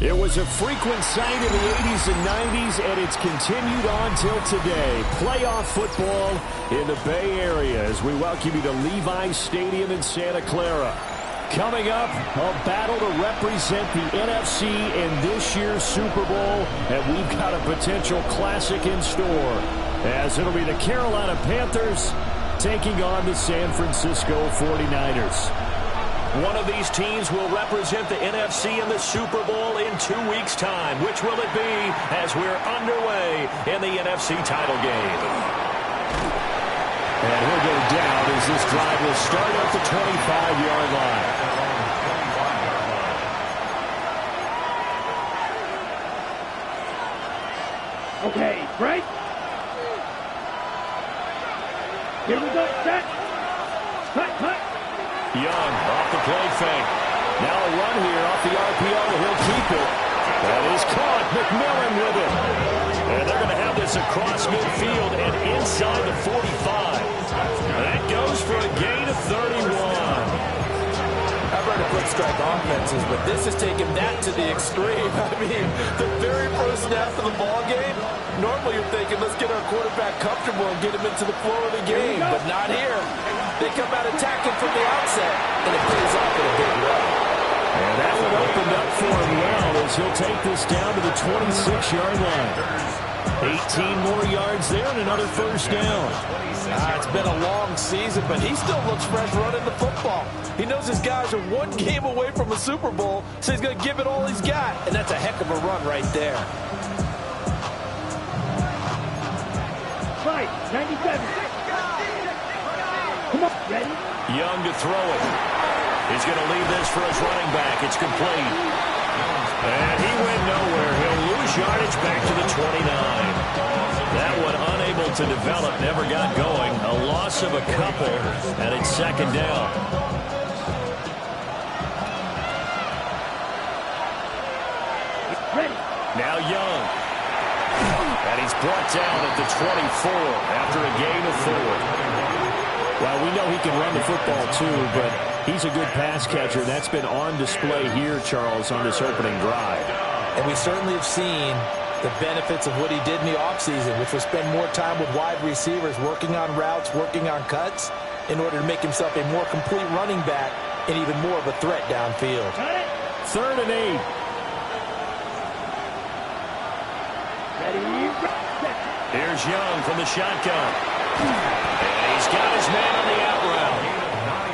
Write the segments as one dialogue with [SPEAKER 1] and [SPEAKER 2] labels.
[SPEAKER 1] It was a frequent sight in the 80s and 90s, and it's continued on till today. Playoff football in the Bay Area as we welcome you to Levi's Stadium in Santa Clara. Coming up, a battle to represent the NFC in this year's Super Bowl, and we've got a potential classic in store, as it'll be the Carolina Panthers taking on the San Francisco 49ers. One of these teams will represent the NFC in the Super Bowl in 2 weeks' time. Which will it be as we're underway in the NFC title game? And he'll go down as this drive will start at the 25-yard line.
[SPEAKER 2] Okay, break. Here we go, set. Cut.
[SPEAKER 1] Young off the play fake. Now a run here off the RPO. He'll keep it. That is caught. McMillan with it. And they're going to have this across midfield and inside the 45. That goes for a gain of 31.
[SPEAKER 3] I've heard of quick strike offenses, but this is taking that to the extreme. I mean, the very first snap of the ball game, normally you're thinking, let's get our quarterback comfortable and get him into the flow of the game, but not here. They come out attacking from the outset, and it pays off in a big way.
[SPEAKER 1] And that one opened up for him well as he'll take this down to the 26-yard line. 18 more yards there and another first down.
[SPEAKER 3] It's been a long season, but he still looks fresh running the football. He knows his guys are one game away from a Super Bowl, so he's going to give it all he's got, and that's a heck of a run right there.
[SPEAKER 2] Right, 97. Come on, ready?
[SPEAKER 1] Young to throw it. He's going to leave this for his running back. It's complete. And he went nowhere. He'll lose yardage back to the 29. That one unable to develop, never got going. A loss of a couple, and it's second down.
[SPEAKER 2] Ready.
[SPEAKER 1] Now Young. And he's brought down at the 24 after a gain of 4. Well, we know he can run the football too, but he's a good pass catcher. That's been on display here, Charles, on this opening drive.
[SPEAKER 3] And we certainly have seen the benefits of what he did in the offseason, which was spend more time with wide receivers, working on routes, working on cuts, in order to make himself a more complete running back and even more of a threat downfield.
[SPEAKER 1] 3rd and 8.
[SPEAKER 2] Ready.
[SPEAKER 1] Here's Young from the shotgun. And he's got his man on the out route.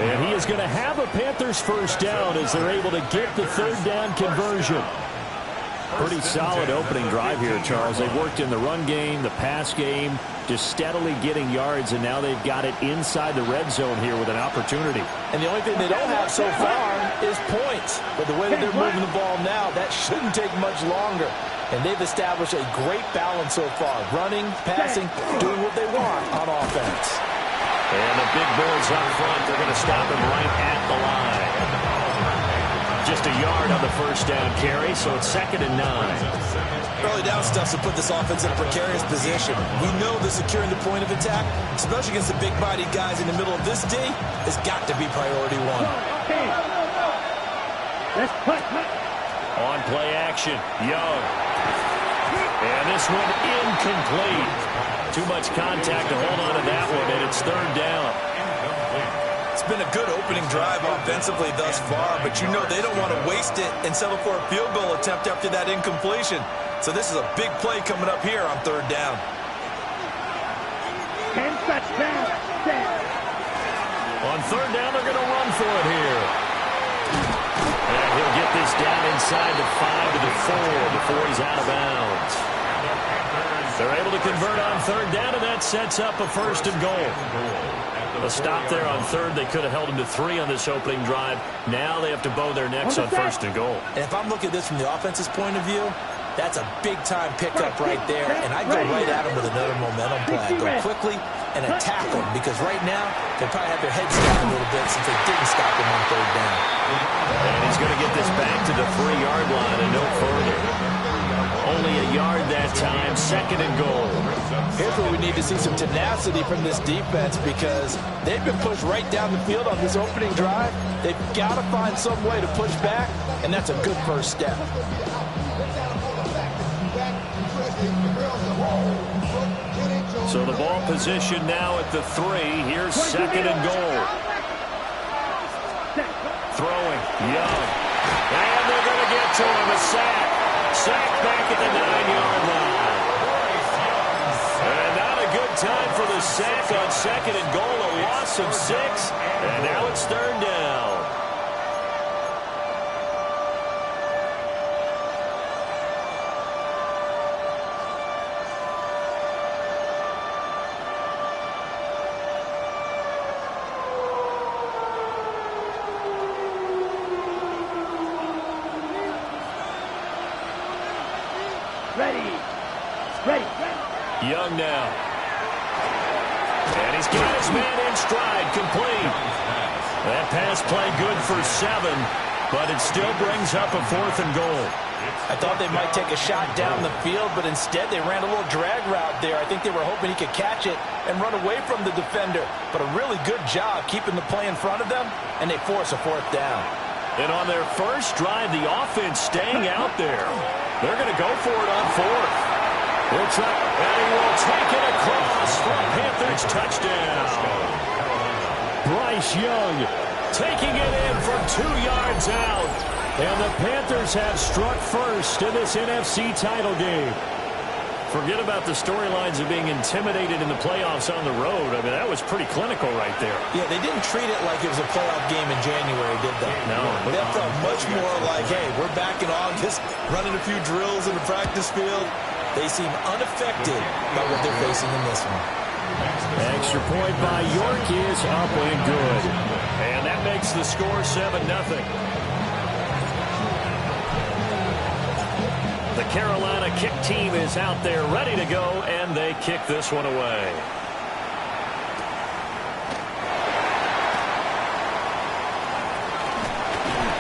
[SPEAKER 1] And he is going to have a Panthers first down as they're able to get the 3rd down conversion. Pretty solid opening drive here, Charles. They've worked in the run game, the pass game, just steadily getting yards, and now they've got it inside the red zone here with an opportunity.
[SPEAKER 3] And the only thing they don't have so far is points. But the way that they're moving the ball now, that shouldn't take much longer. And they've established a great balance so far. Running, passing, doing what they want on offense.
[SPEAKER 1] And the big boys up front, they're going to stop him right at the line. Just a yard on the first down carry, so it's 2nd and 9.
[SPEAKER 3] Early down stuff to put this offense in a precarious position. We know that securing the point of attack, especially against the big-bodied guys in the middle of this D, has got to be priority one.
[SPEAKER 2] Okay. Let's cut.
[SPEAKER 1] On play action, Young. And this one incomplete. Too much contact to hold on to that one, and it's 3rd down.
[SPEAKER 3] It's been a good opening drive offensively thus far, but you know they don't want to waste it and settle for a field goal attempt after that incompletion. So this is a big play coming up here on 3rd down.
[SPEAKER 2] 10 touchdowns.
[SPEAKER 1] On 3rd down, they're going to run for it here. And he'll get this down inside the 5 to the 4 before he's out of bounds. They're able to convert on 3rd down, and that sets up a 1st and goal. A stop there on 3rd. They could have held him to 3 on this opening drive. Now they have to bow their necks on 1st and goal.
[SPEAKER 3] And if I'm looking at this from the offense's point of view, that's a big-time pickup right there. And I'd go right at him with another momentum play. Go quickly and attack them, because right now they probably have their heads down a little bit since they didn't stop him on 3rd down.
[SPEAKER 1] And he's going to get this back to the 3-yard line and no further. Only a yard that time, 2nd and goal.
[SPEAKER 3] Here's where we need to see some tenacity from this defense, because they've been pushed right down the field on this opening drive. They've got to find some way to push back, and that's a good first step.
[SPEAKER 1] So the ball position now at the 3. Here's second and goal. Throwing, Young. And they're going to get to him. A sack. Sack back at the 9-yard line. And not a good time for the sack on second and goal. A loss of 6. And now it's third down. Young now. And he's got his man in stride, complete. That pass play good for 7, but it still brings up a 4th and goal.
[SPEAKER 3] I thought they might take a shot down the field, but instead they ran a little drag route there. I think they were hoping he could catch it and run away from the defender. But a really good job keeping the play in front of them, and they force a 4th down.
[SPEAKER 1] And on their first drive, the offense staying out there. They're going to go for it on 4th. He'll try, and he will take it across for a Panthers touchdown. Bryce Young taking it in from 2 yards out. And the Panthers have struck first in this NFC title game. Forget about the storylines of being intimidated in the playoffs on the road. I mean, that was pretty clinical right there.
[SPEAKER 3] Yeah, they didn't treat it like it was a playoff game in January, did they?
[SPEAKER 1] No.
[SPEAKER 3] That felt much more like, hey, we're back in August, running a few drills in the practice field. They seem unaffected by what they're facing in this one.
[SPEAKER 1] Extra point by York is up and good. And that makes the score 7-0. The Carolina kick team is out there ready to go, and they kick this one away.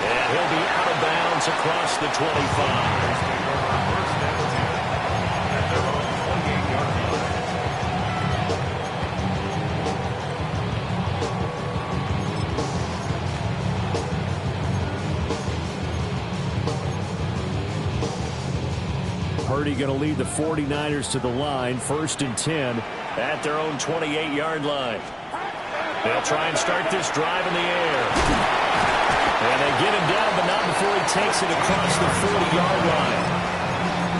[SPEAKER 1] And he'll be out of bounds across the 25. Purdy going to lead the 49ers to the line, 1st and 10 at their own 28-yard line. They'll try and start this drive in the air. And they get him down, but not before he takes it across the 40-yard line.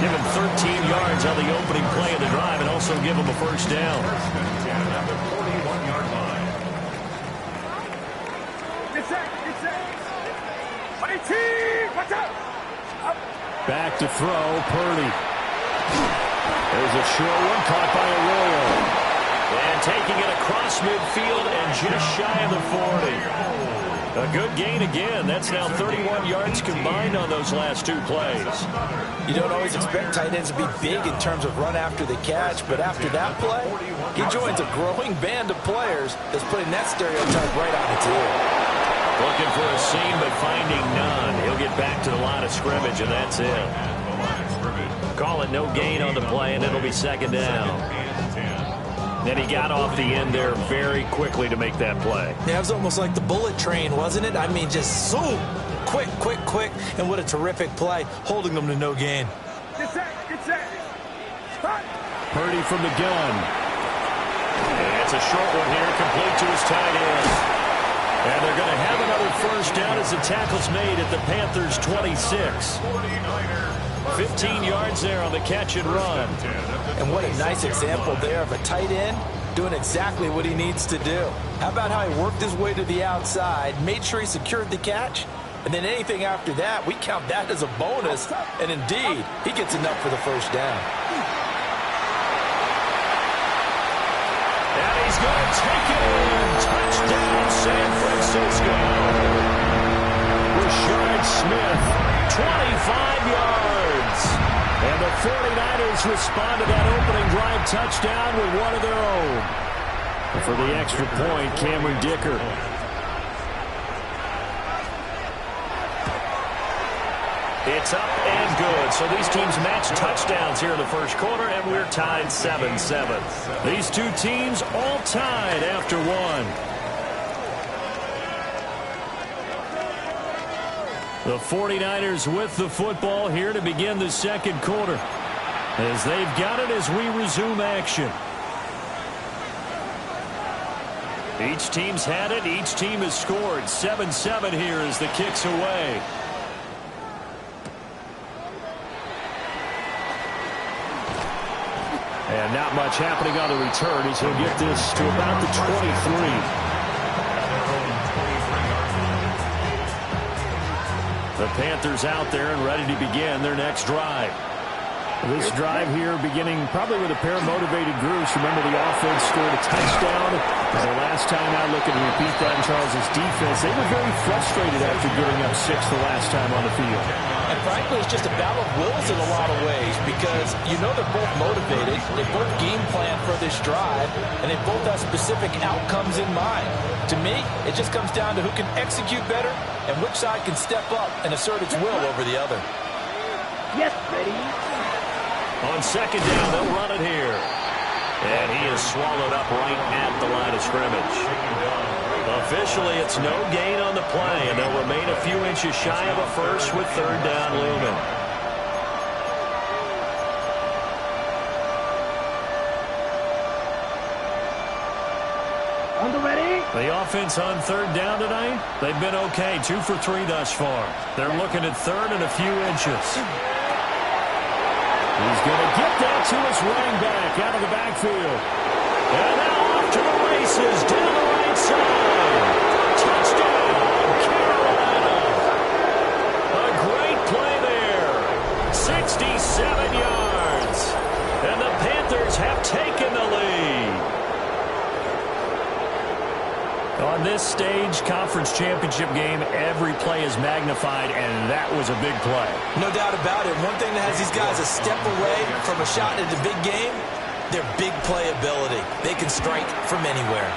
[SPEAKER 1] Give him 13 yards on the opening play of the drive and also give him a first down. Back to throw, Purdy. There's a short one caught by Arroyo. And taking it across midfield and just shy of the 40. A good gain again. That's now 31 yards combined on those last 2 plays.
[SPEAKER 3] You don't always expect tight ends to be big in terms of run after the catch, but after that play, he joins a growing band of players that's putting that stereotype right on its ear.
[SPEAKER 1] Looking for a seam, but finding none. He'll get back to the line of scrimmage, and that's it. Call it no gain on the play, and it'll be 2nd down. Then he got off the end there very quickly to make that play.
[SPEAKER 3] Yeah, it was almost like the bullet train, wasn't it? I mean, just zoom. Quick, quick, quick. And what a terrific play, holding them to no gain.
[SPEAKER 1] Purdy from the gun. And it's a short one here, complete to his tight end. And they're going to have another first down as the tackle's made at the Panthers' 26. 15 yards there on the catch and run.
[SPEAKER 3] And what a nice example there of a tight end doing exactly what he needs to do. How about how he worked his way to the outside, made sure he secured the catch, and then anything after that, we count that as a bonus. And indeed, he gets enough for the first down.
[SPEAKER 1] And he's going to take it in. Touchdown, San Francisco. Rashard Smith, 25 yards. And the 49ers respond to that opening drive touchdown with one of their own. And for the extra point, Cameron Dicker. It's up and good. So these teams match touchdowns here in the first quarter, and we're tied 7-7. These two teams all tied after one. The 49ers with the football here to begin the second quarter, as they've got it as we resume action. Each team's had it. Each team has scored. 7-7 here as the kick's away. And not much happening on the return as he'll get this to about the 23. The Panthers out there and ready to begin their next drive. This drive here beginning probably with a pair of motivated groups. Remember, the offense scored a touchdown. The last time I look at and repeat that in Charles' defense, they were very frustrated after giving up 6 the last time on the field.
[SPEAKER 3] And frankly, it's just a battle of wills in a lot of ways because you know they're both motivated. They both game plan for this drive, and they both have specific outcomes in mind. To me, it just comes down to who can execute better and which side can step up and assert its will over the other.
[SPEAKER 2] Yes, ready.
[SPEAKER 1] On second down, they'll run it here. And he is swallowed up right at the line of scrimmage. Officially, it's no gain on the play, and they'll remain a few inches shy of a first with third down looming.
[SPEAKER 2] On the ready.
[SPEAKER 1] The offense on third down tonight, they've been okay. 2 for 3 thus far. They're looking at third and a few inches. He's going to get that to his running back out of the backfield. And now off to the races down the right side. Touchdown, Carolina. A great play there. 67 yards. And the Panthers have taken the lead. On this stage, conference championship game, every play is magnified, and that was a big play.
[SPEAKER 3] No doubt about it. One thing that has these guys a step away from a shot at the big game, their big playability. They can strike from anywhere.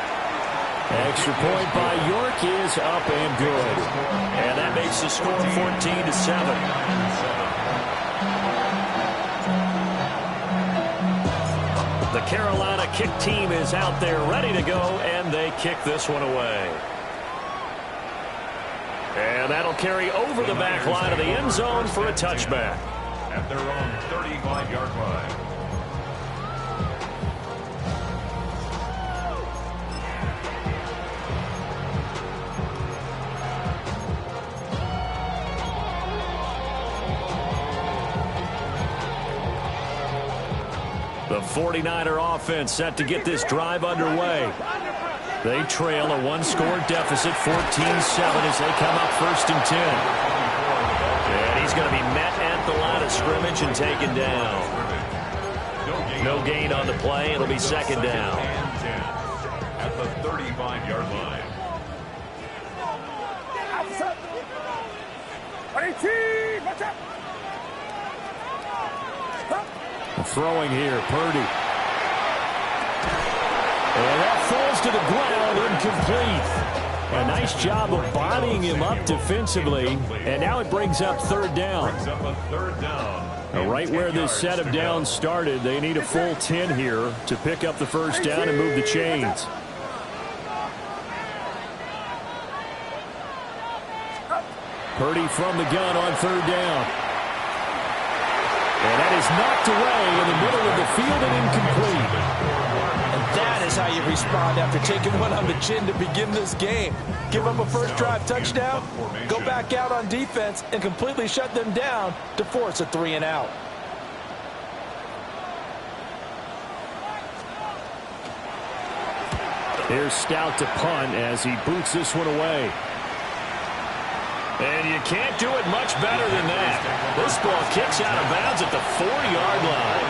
[SPEAKER 1] Extra point by York is up and good. And that makes the score 14-7. The Carolina kick team is out there ready to go, and they kick this one away. And that'll carry over the back line of the end zone for a touchback.
[SPEAKER 4] At their own 35-yard line.
[SPEAKER 1] The 49er offense set to get this drive underway. They trail a one-score deficit, 14-7, as they come up 1st and 10. And he's going to be met at the line of scrimmage and taken down. No gain on the play. It'll be 2nd down.
[SPEAKER 4] At the 35-yard line.
[SPEAKER 1] Throwing here, Purdy. And that falls to the ground, incomplete. A nice job of bodying him up defensively, and now it brings up 3rd down. Now, right where this set of downs started, they need a full 10 here to pick up the 1st down and move the chains. Purdy from the gun on 3rd down. And that is knocked away in the middle of the field and incomplete.
[SPEAKER 3] And that is how you respond after taking one on the chin to begin this game. Give up a first drive touchdown, go back out on defense, and completely shut them down to force a 3-and-out.
[SPEAKER 1] Here's Stout to punt as he boots this one away. And you can't do it much better than that. This ball kicks out of bounds at the 4-yard line.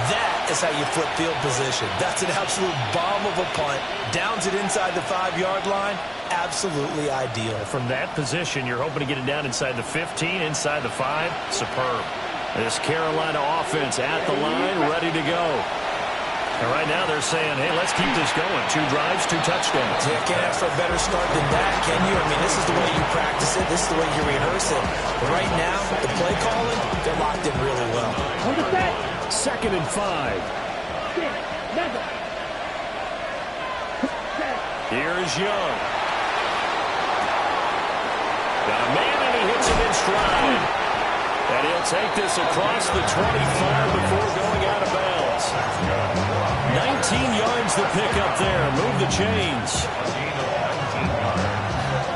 [SPEAKER 3] That is how you flip field position. That's an absolute bomb of a punt. Downs it inside the 5-yard line. Absolutely ideal.
[SPEAKER 1] From that position, you're hoping to get it down inside the 15, inside the 5. Superb. This Carolina offense at the line, ready to go. And right now they're saying, hey, let's keep this going. 2 drives, 2 touchdowns.
[SPEAKER 3] Yeah, can't ask for a better start than that, can you? I mean, this is the way you practice it. This is the way you rehearse it. But right now, the play calling, they're locked in really well.
[SPEAKER 1] 2nd and 5. Here is Young. Got a man, and he hits him in stride. And he'll take this across the 25 before going out of bounds. 19 yards to pick up there. Move the chains.
[SPEAKER 4] A gain of 19 yards.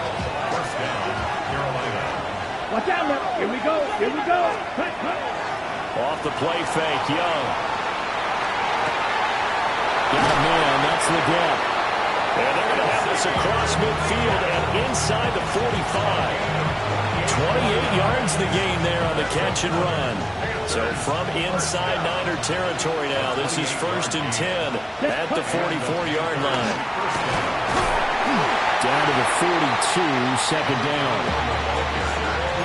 [SPEAKER 4] First down, Carolina.
[SPEAKER 2] Watch out now. Here we go. Here we go. Cut, cut.
[SPEAKER 1] Off the play fake, Young. Yeah, man, that's the gap. And they're going to have this across midfield and inside the 45. 28 yards the gain there on the catch and run. So from inside Niner territory now, this is 1st and 10 at the 44-yard line. Down to the 42, second down.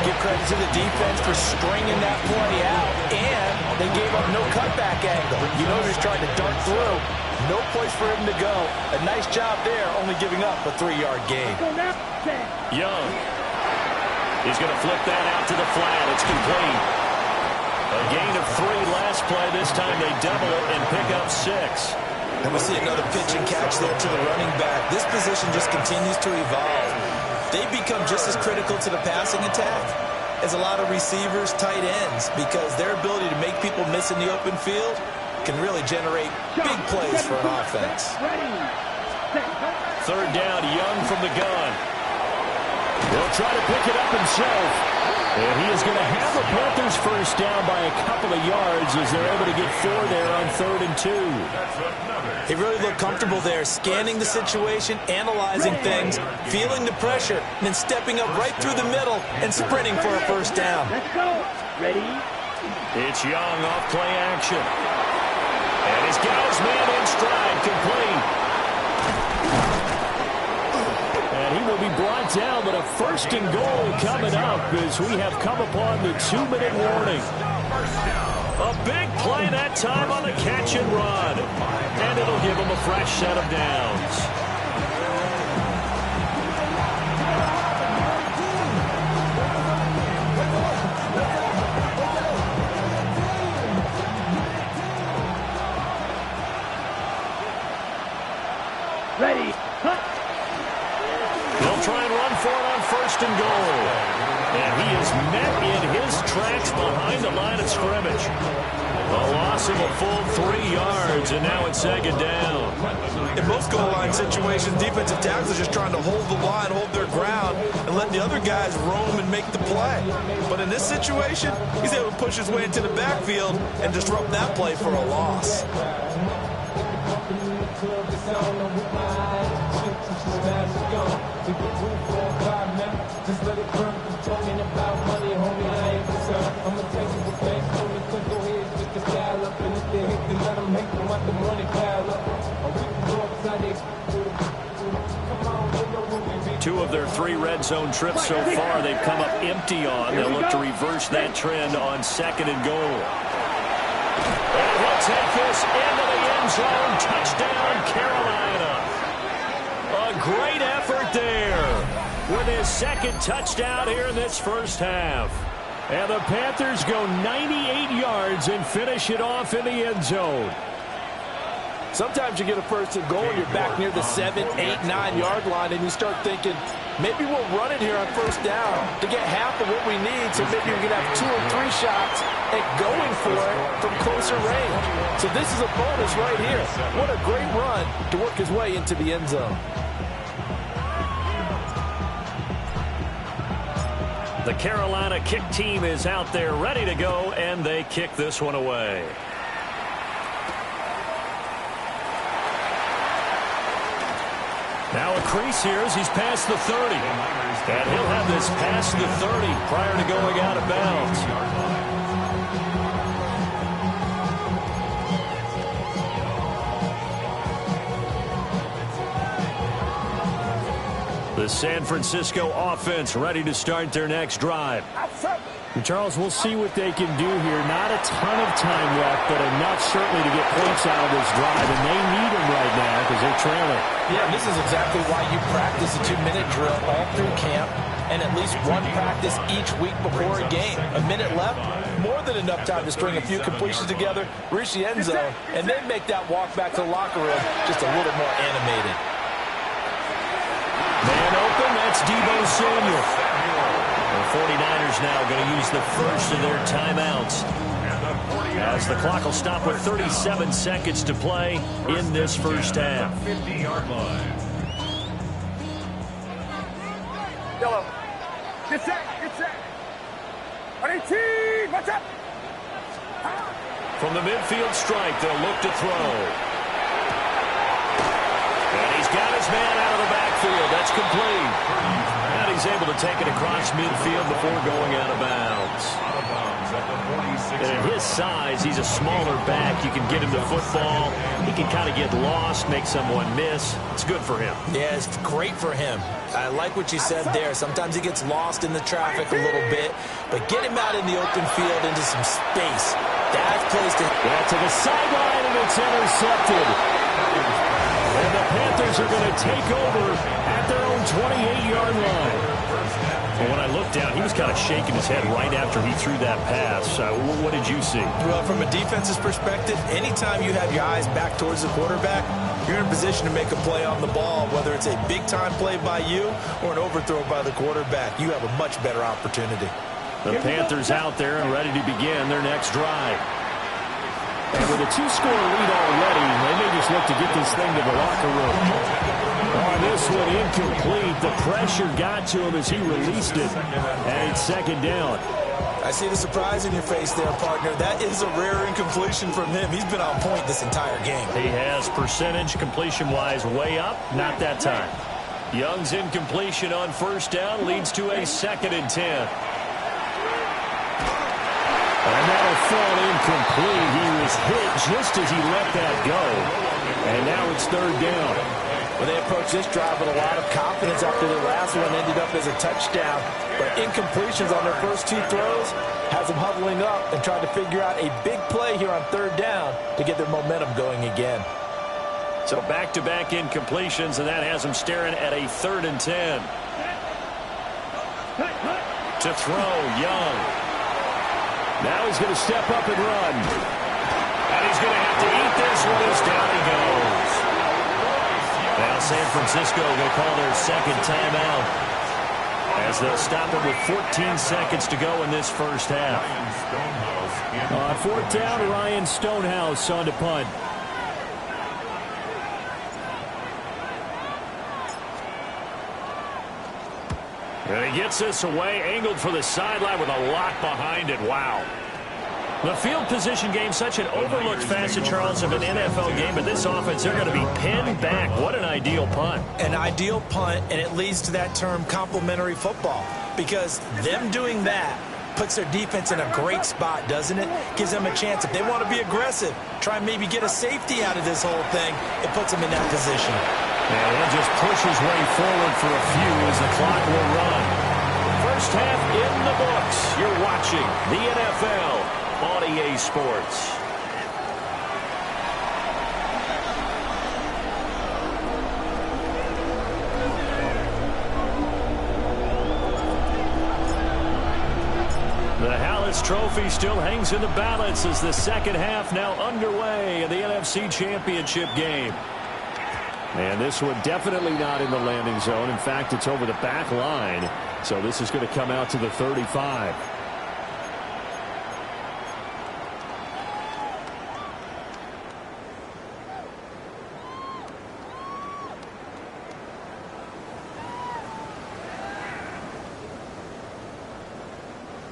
[SPEAKER 3] Give credit to the defense for stringing that play out, and they gave up no cutback angle. You know he's trying to dart through. No place for him to go. A nice job there, only giving up a 3-yard gain.
[SPEAKER 1] Young. He's going to flip that out to the flat. It's complete. A gain of 3 last play. This time they double it and pick up 6.
[SPEAKER 3] And we see another pitch and catch there to the running back. This position just continues to evolve. They become just as critical to the passing attack as a lot of receivers, tight ends, because their ability to make people miss in the open field can really generate big plays for an offense.
[SPEAKER 1] 3rd down, Young from the gun. He'll try to pick it up himself. And he is going to have the Panthers first down by a couple of yards as they're able to get 4 there on 3rd and 2.
[SPEAKER 3] He really looked comfortable there, scanning the situation, analyzing things, feeling the pressure, and then stepping up right through the middle and sprinting for a first down.
[SPEAKER 2] Let's go. Ready?
[SPEAKER 1] It's Young off play action. And he's got his man in stride, complete. And he will be brought down, but a 1st and goal coming up as we have come upon the 2-minute warning. A big play that time on the catch and run. And it'll give him a fresh set of downs.
[SPEAKER 2] Ready? Cut.
[SPEAKER 1] They'll try and run for it on 1st and goal. And he is met in his tracks behind the line of scrimmage. A loss of a full 3 yards, and now it's 2nd down.
[SPEAKER 3] In most goal line situations, defensive tackles are just trying to hold the line, hold their ground, and let the other guys roam and make the play. But in this situation, he's able to push his way into the backfield and disrupt that play for a loss.
[SPEAKER 1] Two of their 3 red zone trips so far they've come up empty on. They'll look to reverse that trend on 2nd and goal. And he'll take this into the end zone. Touchdown, Carolina. A great effort there with his 2nd touchdown here in this first half. And the Panthers go 98 yards and finish it off in the end zone.
[SPEAKER 3] Sometimes you get a 1st and goal and you're back near the 7, 8, 9-yard line, and you start thinking, maybe we'll run it here on 1st down to get half of what we need, so maybe we can have 2 or 3 shots at going for it from closer range. So this is a bonus right here. What a great run to work his way into the end zone.
[SPEAKER 1] The Carolina kick team is out there ready to go, and they kick this one away. Now a crease here as he's past the 30. And he'll have this past the 30 prior to going out of bounds. The San Francisco offense ready to start their next drive. Charles, we'll see what they can do here. Not a ton of time left, but enough certainly to get points out of this drive, and they need them right now because they're trailing.
[SPEAKER 3] Yeah, this is exactly why you practice a 2-minute drill all through camp and at least one practice each week before a game. A minute left, more than enough time to string a few completions together, reach the end zone, and then make that walk back to the locker room just a little more animated.
[SPEAKER 1] Man open, that's Deebo Samuel. The 49ers now going to use the first of their timeouts.
[SPEAKER 4] And the 49
[SPEAKER 1] As the clock will stop with 37 seconds to play in this first half.
[SPEAKER 4] 50-yard line.
[SPEAKER 2] Yellow. Get set. Get set. Ready, team. Watch out.
[SPEAKER 1] From the midfield strike, they'll look to throw. And he's got his man out of the backfield. That's complete. And he's able to take it across midfield before going out of bounds.
[SPEAKER 4] Out of bounds at the 46.
[SPEAKER 1] And at his size, he's a smaller back. You can get him the football. He can kind of get lost, make someone miss. It's good for him.
[SPEAKER 3] Yeah, it's great for him. I like what you said there. Sometimes he gets lost in the traffic a little bit, but get him out in the open field into some space. That's place to...
[SPEAKER 1] Yeah, to the sideline, and it's intercepted. And the Panthers are going to take over at their own 28-yard line. Well, when I looked down, he was kind of shaking his head right after he threw that pass. What did you see?
[SPEAKER 3] Well, from a defense's perspective, anytime you have your eyes back towards the quarterback, you're in a position to make a play on the ball, whether it's a big-time play by you or an overthrow by the quarterback. You have a much better opportunity.
[SPEAKER 1] The Panthers out there and ready to begin their next drive. And with a 2-score lead already, they may just look to get this thing to the locker room. On this one, incomplete. The pressure got to him as he released it. And it's second down.
[SPEAKER 3] I see the surprise in your face there, partner. That is a rare incompletion from him. He's been on point this entire game.
[SPEAKER 1] He has percentage completion-wise way up. Not that time. Young's incompletion on first down leads to a 2nd and 10. And that'll fall incomplete. He was hit just as he let that go. And now it's 3rd down.
[SPEAKER 3] Well, they approached this drive with a lot of confidence after their last one ended up as a touchdown. But incompletions on their first 2 throws has them huddling up and trying to figure out a big play here on 3rd down to get their momentum going again.
[SPEAKER 1] So back-to-back incompletions, and that has them staring at a 3rd and 10. To throw, Young. Now he's going to step up and run. And he's going to have to eat this one as down he goes. Now San Francisco will call their 2nd timeout as they'll stop it with 14 seconds to go in this first half. On 4th down, Ryan Stonehouse on to punt. And he gets this away, angled for the sideline with a lot behind it. Wow. The field position game, such an overlooked facet, Charles, of an NFL game, but this offense, they're going to be pinned back. What an ideal punt.
[SPEAKER 3] An ideal punt, and it leads to that term complementary football, because them doing that puts their defense in a great spot, doesn't it? Gives them a chance. If they want to be aggressive, try and maybe get a safety out of this whole thing, it puts them in that position.
[SPEAKER 1] And he'll just push his way forward for a few as the clock will run. First half in the books. You're watching the NFL on EA Sports. The Hallis Trophy still hangs in the balance as the second half now underway in the NFC Championship game. And this one definitely not in the landing zone. In fact, it's over the back line. So this is going to come out to the 35.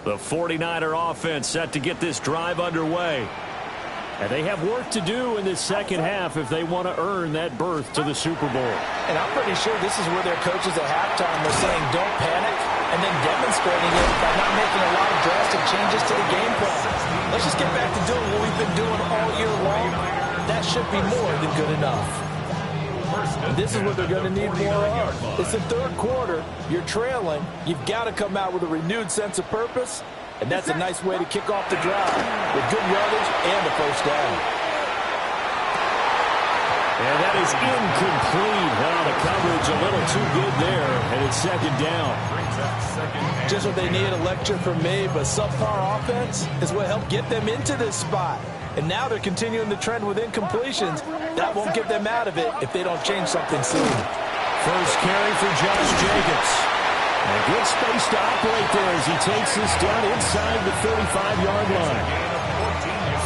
[SPEAKER 1] The 49er offense set to get this drive underway. And they have work to do in this second half if they want to earn that berth to the Super Bowl.
[SPEAKER 3] And I'm pretty sure this is where their coaches at halftime were saying don't panic, and then demonstrating it by not making a lot of drastic changes to the game plan. Let's just get back to doing what we've been doing all year long. That should be more than good enough. This is what they're going to need more of. It's the 3rd quarter. You're trailing. You've got to come out with a renewed sense of purpose. And that's a nice way to kick off the drive with good yardage and a first down.
[SPEAKER 1] And that is incomplete. Well, the coverage a little too good there, and it's 2nd down.
[SPEAKER 3] Just what they need, a lecture from me, but subpar offense is what helped get them into this spot. And now they're continuing the trend with incompletions. That won't get them out of it if they don't change something soon.
[SPEAKER 1] First carry for Josh Jacobs. And a good space to operate there as he takes this down inside the 35-yard line.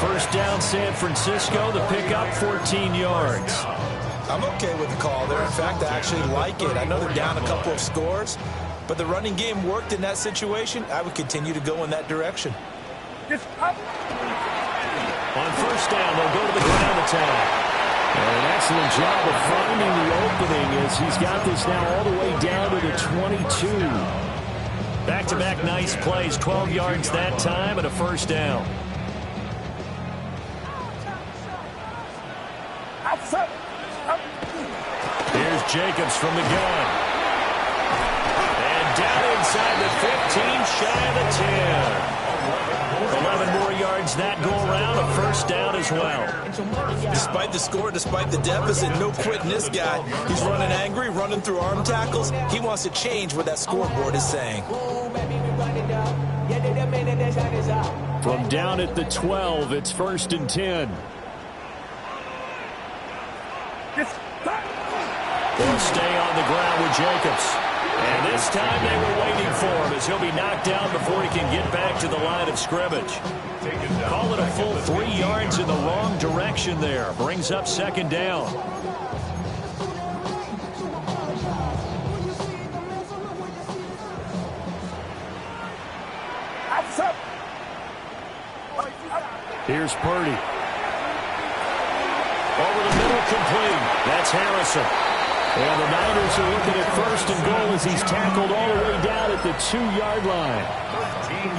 [SPEAKER 1] First down, San Francisco. The pickup, 14 yards.
[SPEAKER 3] I'm okay with the call there. In fact, I actually like it. I know they're down a couple of scores, but the running game worked in that situation. I would continue to go in that direction.
[SPEAKER 1] On first down, they'll go to the ground attack. And an excellent job of finding the opening as he's got this now all the way down to the 22. Back-to-back nice plays, 12 yards that time and a first down. Here's Jacobs from the gun. And down inside the 15, shy of the 10. 11 more yards that go around, a first down as well.
[SPEAKER 3] Despite the score, despite the deficit, no quitting this guy. He's running angry, running through arm tackles. He wants to change what that scoreboard is saying.
[SPEAKER 1] From down at the 12, it's first and 10. They'll stay on the ground with Jacobs. And this time they were waiting for him as he'll be knocked down before he can get back to the line of scrimmage. Call it a full 3 yards in the wrong direction there. Brings up second down. Here's Purdy. Over the middle, complete. That's Harrison. And the Niners are looking at first and goal as he's tackled all the way down at the 2-yard line.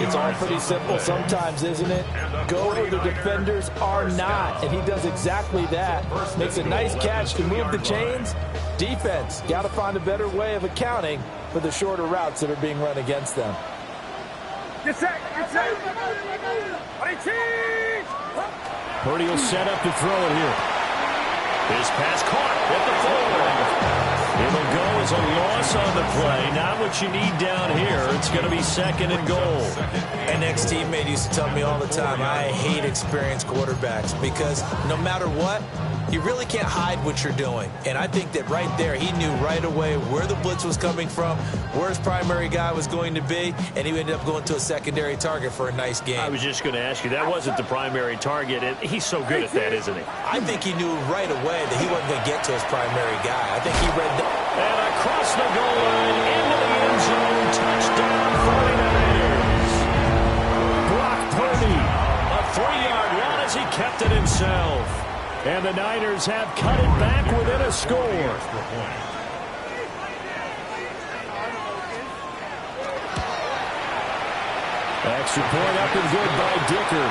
[SPEAKER 3] It's all pretty simple sometimes, isn't it? Go where the defenders are not, and he does exactly that. Makes a nice catch to move the chains. Defense, got to find a better way of accounting for the shorter routes that are being run against them.
[SPEAKER 1] Purdy will set up to throw it here. His pass caught at the 4. It'll go as a loss on the play. Not what you need down here. It's going to be second and goal.
[SPEAKER 3] An ex-teammate used to tell me all the time, I hate experienced quarterbacks because no matter what, you really can't hide what you're doing. And I think that right there, he knew right away where the blitz was coming from, where his primary guy was going to be, and he ended up going to a secondary target for a nice game.
[SPEAKER 1] I was just going to ask you, that wasn't the primary target, and he's so good at that, isn't he?
[SPEAKER 3] I think he knew right away that he wasn't going to get to his primary guy. I think he read that.
[SPEAKER 1] And across the goal line, into the end zone, touchdown 49ers. Brock Purdy, a 3-yard run as he kept it himself. And the Niners have cut it back within a score. Extra point up and good by Dicker.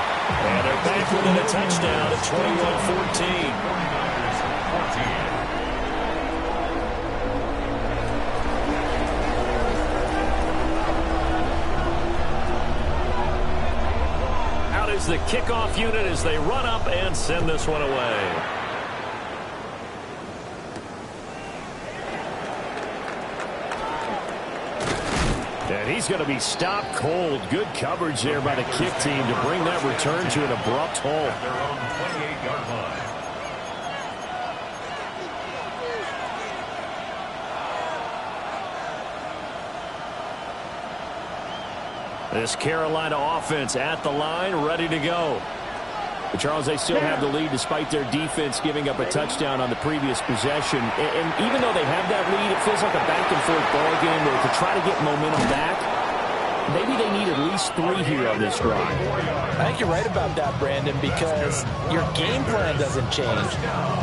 [SPEAKER 1] And they're back within a touchdown at 21-14. The kickoff unit as they run up and send this one away. And he's going to be stopped cold. Good coverage there by the kick team to bring that return to an abrupt halt.
[SPEAKER 4] Their own 28-yard line.
[SPEAKER 1] This Carolina offense at the line, ready to go. But Charles, they still have the lead despite their defense giving up a touchdown on the previous possession. And even though they have that lead, it feels like a back-and-forth ball game where to try to get momentum back, maybe they need at least 3 here on this drive.
[SPEAKER 3] I think you're right about that, Brandon, because your game plan doesn't change.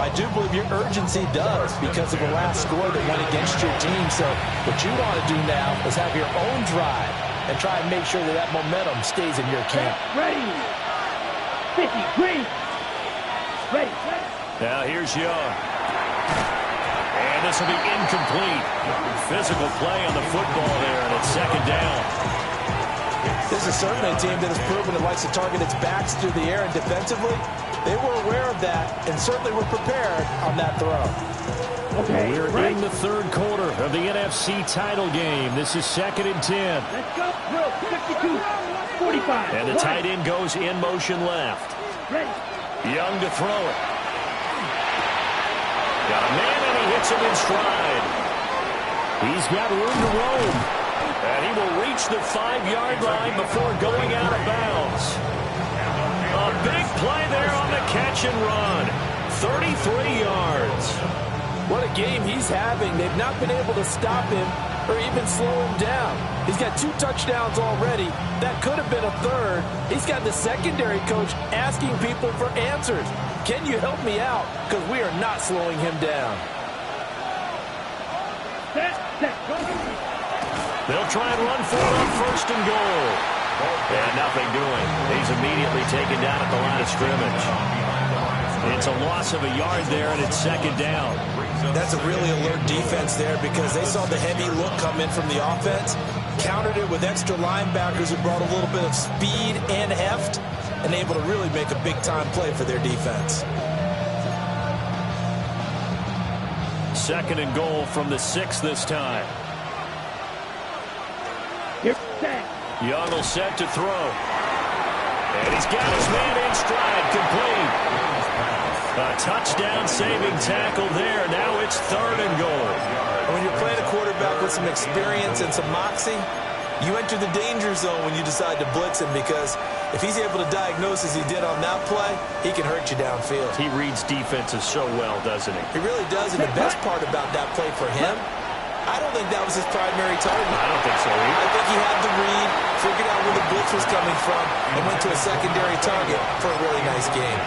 [SPEAKER 3] I do believe your urgency does because of the last score that went against your team. So what you want to do now is have your own drive and try and make sure that that momentum stays in your camp.
[SPEAKER 2] Ready. 50, green. Ready.
[SPEAKER 1] Now here's Young. And this will be incomplete. Physical play on the football there, and it's second down.
[SPEAKER 3] This is certainly a team that has proven it likes to target its backs through the air, and defensively, they were aware of that and certainly were prepared on that throw.
[SPEAKER 1] Okay, we're in the third quarter of the NFC title game. This is second and 10.
[SPEAKER 2] Let's go. 52, 45.
[SPEAKER 1] And the tight end goes in motion left.
[SPEAKER 2] Ready.
[SPEAKER 1] Young to throw it. Got a man, and he hits him in stride. He's got room to roam. And he will reach the 5-yard line before going out of bounds. A big play there on the catch and run. 33 yards.
[SPEAKER 3] What a game he's having. They've not been able to stop him or even slow him down. He's got 2 touchdowns already. That could have been a third. He's got the secondary coach asking people for answers. Can you help me out? Because we are not slowing him down.
[SPEAKER 1] They'll try and run for it on 1st and goal. And nothing doing. He's immediately taken down at the line of scrimmage. It's a loss of a yard there, and it's 2nd down.
[SPEAKER 3] That's a really alert defense there because they saw the heavy look come in from the offense, countered it with extra linebackers who brought a little bit of speed and heft, and able to really make a big-time play for their defense.
[SPEAKER 1] 2nd and goal from the 6 this time. Young will set to throw. And he's got his man in stride, complete. A touchdown-saving tackle there. Now it's 3rd and goal.
[SPEAKER 3] When you're playing a quarterback with some experience and some moxie, you enter the danger zone when you decide to blitz him because if he's able to diagnose as he did on that play, he can hurt you downfield.
[SPEAKER 1] He reads defenses so well, doesn't he?
[SPEAKER 3] He really does, and the best part about that play for him, I don't think that was his primary target.
[SPEAKER 1] I don't think so either.
[SPEAKER 3] I think he had the read, figured out where the blitz was coming from, and went to a secondary target for a really nice game.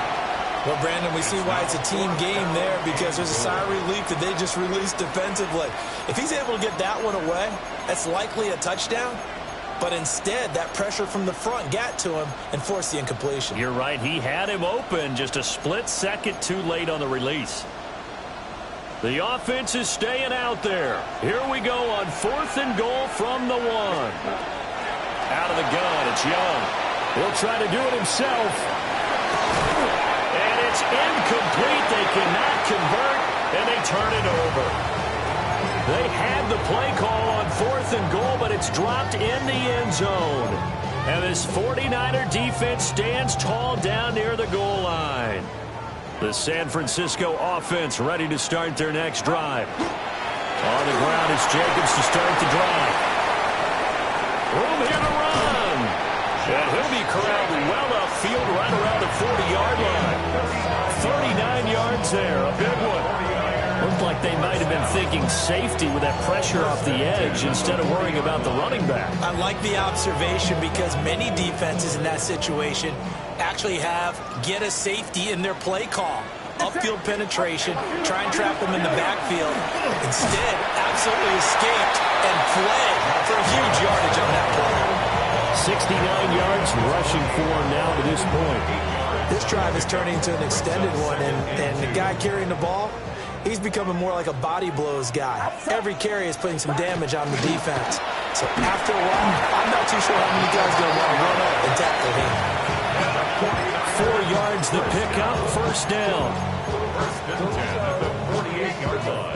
[SPEAKER 3] Well, Brandon, we see why it's a team game there because there's a sigh of relief that they just released defensively. If he's able to get that one away, that's likely a touchdown. But instead, that pressure from the front got to him and forced the incompletion.
[SPEAKER 1] You're right. He had him open, just a split second too late on the release. The offense is staying out there. Here we go on 4th and goal from the 1. Out of the gun, it's Young. He'll try to do it himself. And it's incomplete. They cannot convert, and they turn it over. They had the play call on 4th and goal, but it's dropped in the end zone. And this 49er defense stands tall down near the goal line. The San Francisco offense ready to start their next drive. On the ground is Jacobs to start the drive. Room here to run. And he'll be corralled well upfield right around the 40-yard line. 39 yards there, a big one. Looked like they might have been thinking safety with that pressure off the edge instead of worrying about the running back.
[SPEAKER 3] I like the observation because many defenses in that situation actually have get a safety in their play call. Upfield penetration, try and trap them in the backfield. Instead, absolutely escaped and fled for a huge yardage on that play.
[SPEAKER 1] 69 yards rushing for him now to this point.
[SPEAKER 3] This drive is turning into an extended one, and the guy carrying the ball, he's becoming more like a body blows guy. Every carry is putting some damage on the defense. So after a while, I'm not too sure how many guys are going to want to run up and tackle him.
[SPEAKER 1] 4 yards the pickup, 1st down.
[SPEAKER 4] 1st and 10 at the 48-yard line.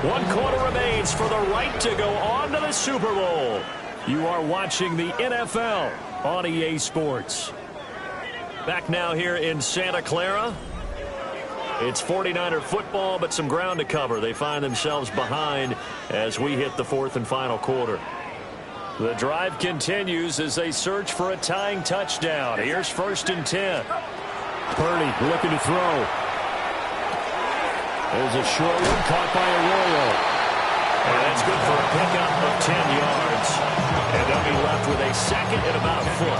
[SPEAKER 1] 1 quarter remains for the right to go on to the Super Bowl. You are watching the NFL on EA Sports. Back now here in Santa Clara. It's 49er football, but some ground to cover. They find themselves behind as we hit the 4th and final quarter. The drive continues as they search for a tying touchdown. Here's 1st and 10. Purdy looking to throw. There's a short one caught by Arroyo. And that's good for a pickup of 10 yards. And they'll be left with a 2nd and about a foot.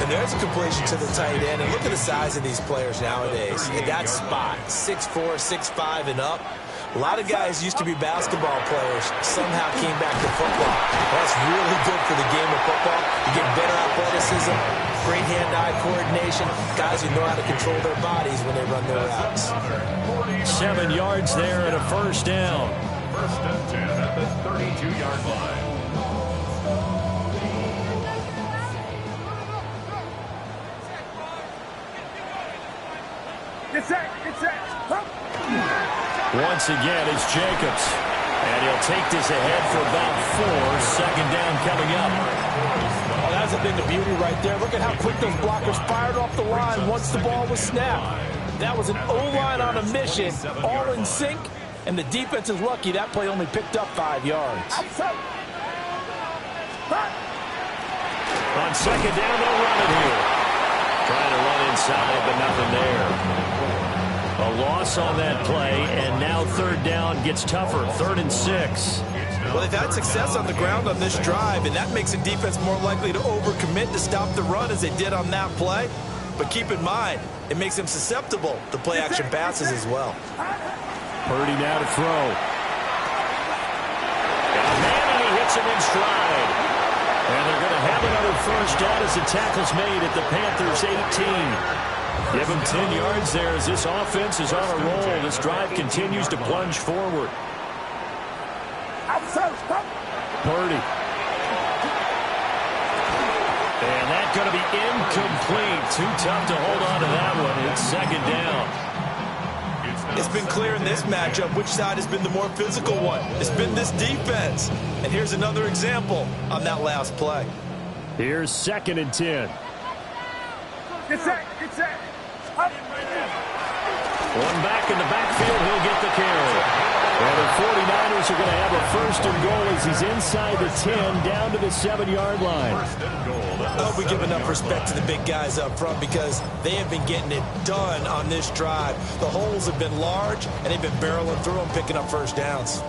[SPEAKER 3] And there's a completion to the tight end. And look at the size of these players nowadays. In that spot, 6'4", 6'5", and up. A lot of guys used to be basketball players, somehow came back to football. That's really good for the game of football. You get better athleticism, great hand-eye coordination, guys who know how to control their bodies when they run their routes.
[SPEAKER 1] 7 yards there and a 1st down.
[SPEAKER 4] 1st and 10 at the 32-yard line.
[SPEAKER 2] Get set, get set.
[SPEAKER 1] Once again, it's Jacobs. And he'll take this ahead for about 4. 2nd down coming up.
[SPEAKER 3] Oh, that's a bit of beauty right there. Look at how quick those blockers fired off the line once the ball was snapped. That was an O-line on a mission, all in sync, and the defense is lucky that play only picked up 5 yards.
[SPEAKER 1] On second down, they'll run it here. Trying to run inside, but nothing there. A loss on that play, and now third down gets tougher. 3rd and 6.
[SPEAKER 3] Well, they've had success on the ground on this drive, and that makes the defense more likely to overcommit to stop the run as they did on that play. But keep in mind, it makes them susceptible to play-action passes as well.
[SPEAKER 1] Purdy now to throw. And he hits him in stride. And they're going to have another first down as the tackle's made at the Panthers' 18. Give him 10 yards there as this offense is on a roll. This drive continues to plunge forward. Purdy. And that's going to be incomplete. Too tough to hold on to that one. It's second down.
[SPEAKER 3] It's been clear in this matchup which side has been the more physical one. It's been this defense. And here's another example on that last play.
[SPEAKER 1] Here's 2nd and 10.
[SPEAKER 2] Get set.
[SPEAKER 1] One back in the backfield, he'll get the carry. And the 49ers are going to have a 1st and goal as he's inside the 10, down to the 7-yard line.
[SPEAKER 3] I hope we give enough respect to the big guys up front because they have been getting it done on this drive. The holes have been large, and they've been barreling through them, picking up first downs.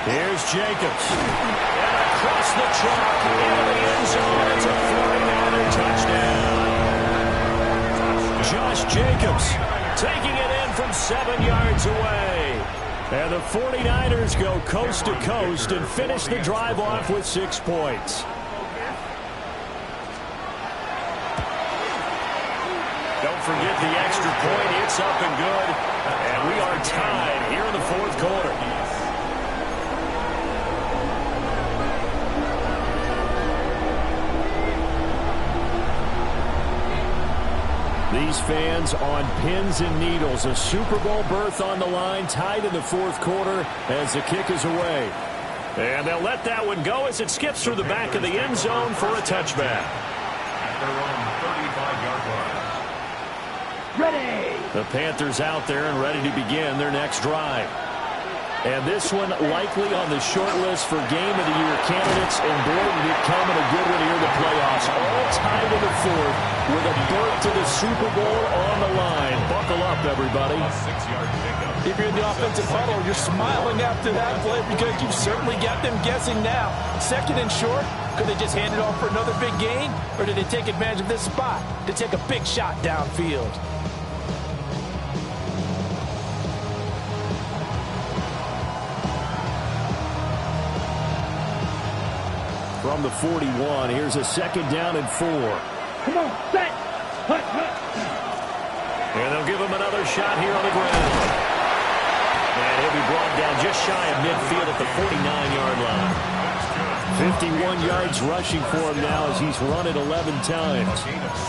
[SPEAKER 1] Here's Jacobs. And across the chalk into the end zone. It's a 49er touchdown. Josh Jacobs taking it in from 7 yards away. And the 49ers go coast to coast and finish the drive off with 6 points. Don't forget the extra point. It's up and good. And we are tied here in the 4th quarter. These fans on pins and needles. A Super Bowl berth on the line, tied in the 4th quarter as the kick is away. And they'll let that one go as it skips through the back of the end zone for a touchback.
[SPEAKER 4] At their own 35-yard line.
[SPEAKER 2] Ready.
[SPEAKER 1] The Panthers out there and ready to begin their next drive. And this one likely on the short list for Game of the Year candidates. And boy, did it come in a good one here in the playoffs. All tied in the 4th with a berth to the Super Bowl on the line. Buckle up, everybody.
[SPEAKER 4] A 6-yard pickup.
[SPEAKER 3] If you're in the offensive huddle, you're smiling after that play because you've certainly got them guessing now. 2nd and short, could they just hand it off for another big gain? Or did they take advantage of this spot to take a big shot downfield?
[SPEAKER 1] From the 41, here's a 2nd down and 4.
[SPEAKER 2] Come on, set.
[SPEAKER 1] And they'll give him another shot here on the ground. And he'll be brought down just shy of midfield at the 49-yard line. 51 yards rushing for him now as he's run it 11 times.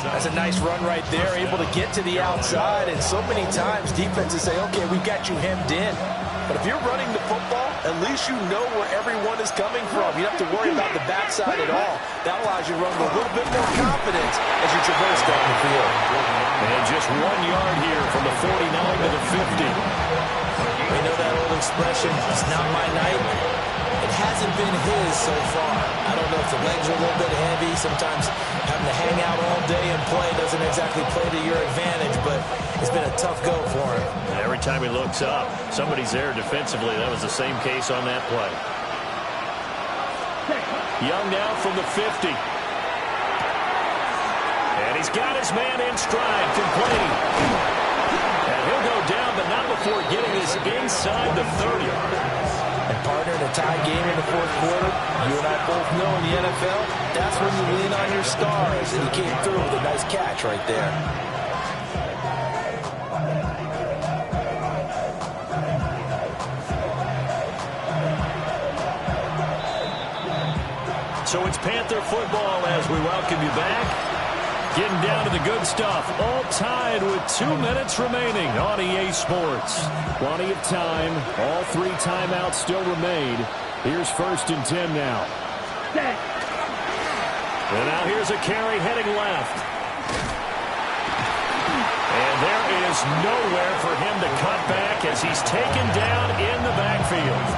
[SPEAKER 3] That's a nice run right there, able to get to the outside. And so many times defenses say, okay, we got you hemmed in. But if you're running the football, at least you know where everyone is coming from. You don't have to worry about the backside at all. That allows you to run with a little bit more confidence as you traverse down the field.
[SPEAKER 1] And just 1 yard here from the 49 to the 50.
[SPEAKER 3] We know that old expression, it's not my night. It hasn't been his so far. I don't know if the legs are a little bit heavy. Sometimes having to hang out all day and play doesn't exactly play to your advantage, but it's been a tough go for him.
[SPEAKER 1] Every time he looks up, somebody's there defensively. That was the same case on that play. Young now from the 50. And he's got his man in stride, complete. And he'll go down, but not before getting this inside the 30.
[SPEAKER 3] And partner, in a tie game in the 4th quarter, you and I both know in the NFL, that's when you lean on your stars. And he came through with a nice catch right there.
[SPEAKER 1] So it's Panther football as we welcome you back. Getting down to the good stuff. All tied with 2 minutes remaining on EA Sports. Plenty of time. All 3 timeouts still remain. Here's 1st and 10 now. And now here's a carry heading left. And there is nowhere for him to cut back as he's taken down in the backfield.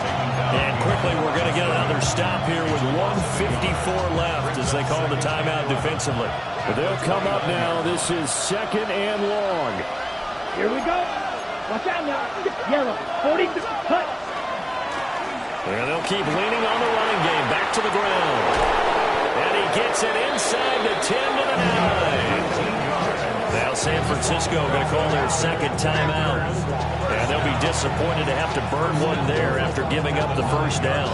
[SPEAKER 1] And quickly we're going to get another stop here with 1:54 left as they call the timeout defensively. They'll come up now. This is 2nd and long.
[SPEAKER 5] Here we go. Watch out now. Yellow. 40. Cut.
[SPEAKER 1] And they'll keep leaning on the running game. Back to the ground. And he gets it inside the 10 to the 9. Now San Francisco going to call their 2nd timeout. And they'll be disappointed to have to burn one there after giving up the first down.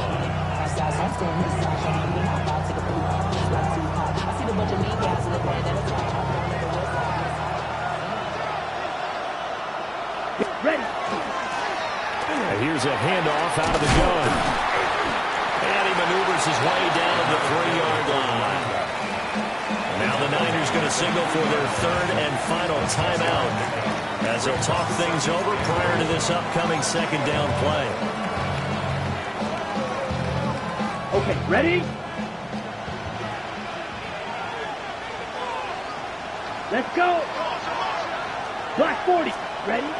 [SPEAKER 5] Ready.
[SPEAKER 1] Here's a handoff out of the gun. And he maneuvers his way down to the 3-yard line. Now the Niners going to signal for their 3rd and final timeout as they'll talk things over prior to this upcoming 2nd down play.
[SPEAKER 5] Okay, ready? Let's go. Black 40. Ready?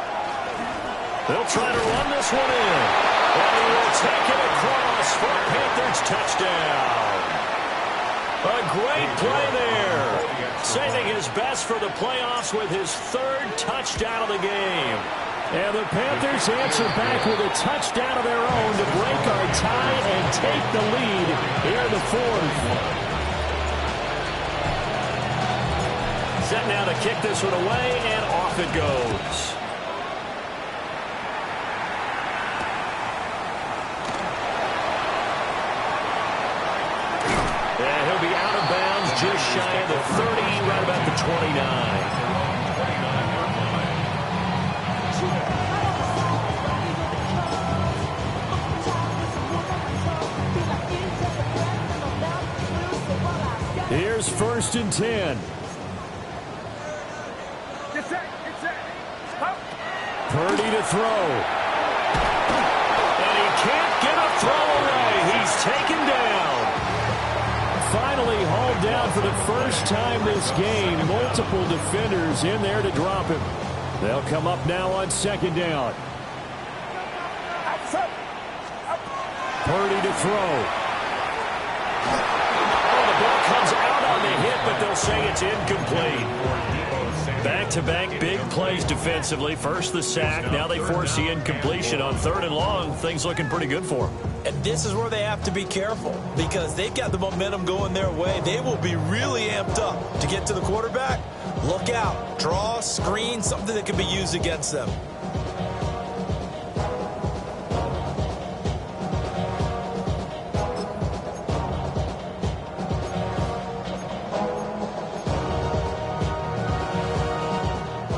[SPEAKER 1] They'll try to run this one in. And he will take it across for a Panthers touchdown. A great play there. Saving his best for the playoffs with his 3rd touchdown of the game. And the Panthers answer back with a touchdown of their own to break our tie and take the lead here in the 4th. Set now to kick this one away, and off it goes. And he'll be out of bounds just shy of the 30, right about the 29. Here's 1st and 10.
[SPEAKER 2] Get set. Stop.
[SPEAKER 1] Purdy to throw. And he can't get a throw away. He's taken down. Finally hauled down for the first time this game. Multiple defenders in there to drop him. They'll come up now on 2nd down.
[SPEAKER 2] Outside.
[SPEAKER 1] Purdy to throw. Oh, the ball comes out on the hit, but they'll say it's incomplete. Back-to-back big plays defensively. First the sack. Now they force the incompletion on 3rd and long. Things looking pretty good for them.
[SPEAKER 3] And this is where they have to be careful because they've got the momentum going their way. They will be really amped up to get to the quarterback. Look out. Draw, screen, something that can be used against them.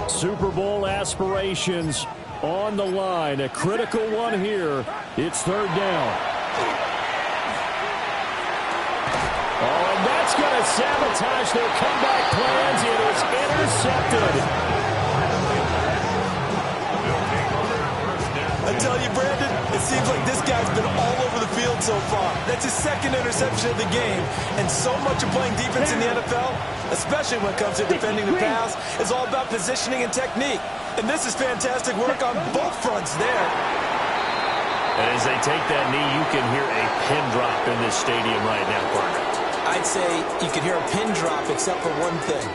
[SPEAKER 1] Super Bowl aspirations on the line. A critical one here. It's 3rd down. Oh, and that's going to sabotage their comeback plans. It is intercepted.
[SPEAKER 3] I tell you, Brandon, it seems like this guy's been all over the field so far. That's his 2nd interception of the game. And so much of playing defense in the NFL, especially when it comes to defending the pass, is all about positioning and technique. And this is fantastic work on both fronts there.
[SPEAKER 1] And as they take that knee, you can hear a pin drop in this stadium right now, partner.
[SPEAKER 3] I'd say you can hear a pin drop except for one thing.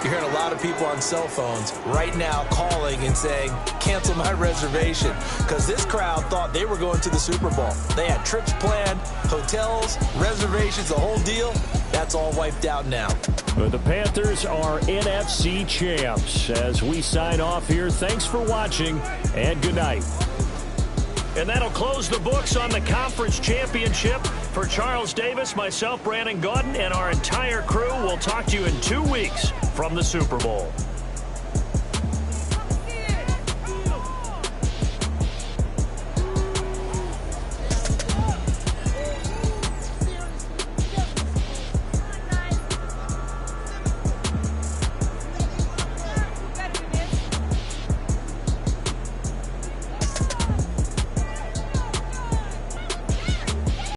[SPEAKER 3] You're hearing a lot of people on cell phones right now calling and saying, cancel my reservation, because this crowd thought they were going to the Super Bowl. They had trips planned, hotels, reservations, the whole deal. That's all wiped out now.
[SPEAKER 1] But the Panthers are NFC champs. As we sign off here, thanks for watching, and good night. And that'll close the books on the conference championship. For Charles Davis, myself, Brandon Gaudin, and our entire crew, we'll talk to you in 2 weeks from the Super Bowl.